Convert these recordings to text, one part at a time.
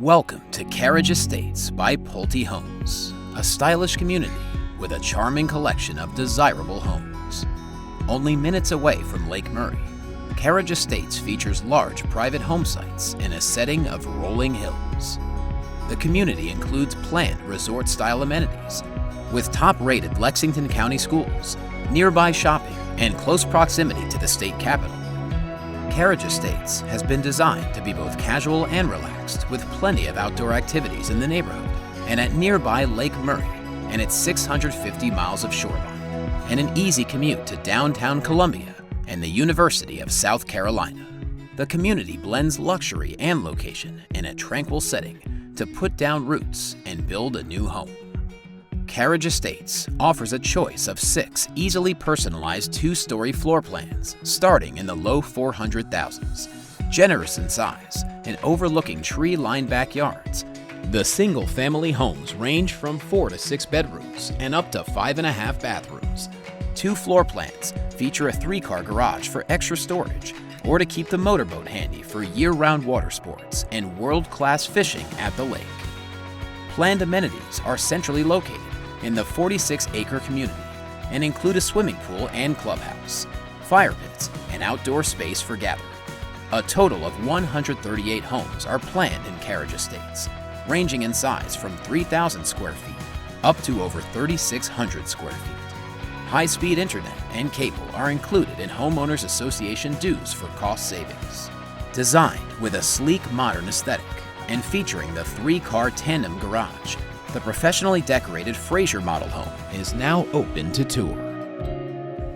Welcome to Carriage Estates by Pulte Homes, a stylish community with a charming collection of desirable homes. Only minutes away from Lake Murray, Carriage Estates features large private home sites in a setting of rolling hills. The community includes planned resort-style amenities with top-rated Lexington County schools, nearby shopping, and close proximity to the state capitol. Carriage Estates has been designed to be both casual and relaxed, with plenty of outdoor activities in the neighborhood and at nearby Lake Murray and its 650 miles of shoreline, and an easy commute to downtown Columbia and the University of South Carolina. The community blends luxury and location in a tranquil setting to put down roots and build a new home. Carriage Estates offers a choice of 6 easily personalized 2-story floor plans starting in the low 400,000s, generous in size and overlooking tree-lined backyards. The single-family homes range from 4 to 6 bedrooms and up to 5.5 bathrooms. 2 floor plans feature a 3-car garage for extra storage or to keep the motorboat handy for year-round water sports and world-class fishing at the lake. Planned amenities are centrally located in the 46-acre community and include a swimming pool and clubhouse, fire pits, and outdoor space for gathering. A total of 138 homes are planned in Carriage Estates, ranging in size from 3,000 square feet up to over 3,600 square feet. High-speed internet and cable are included in Homeowners Association dues for cost savings. Designed with a sleek, modern aesthetic and featuring the 3-car tandem garage, the professionally decorated Fraser model home is now open to tour.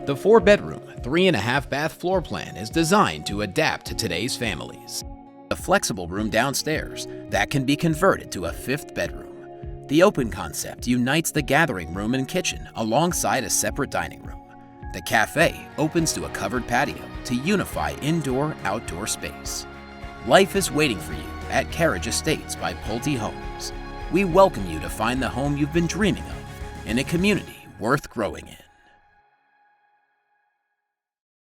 The 4-bedroom, 3.5-bath floor plan is designed to adapt to today's families. A flexible room downstairs that can be converted to a 5th bedroom. The open concept unites the gathering room and kitchen alongside a separate dining room. The cafe opens to a covered patio to unify indoor-outdoor space. Life is waiting for you at Carriage Estates by Pulte Homes. We welcome you to find the home you've been dreaming of in a community worth growing in.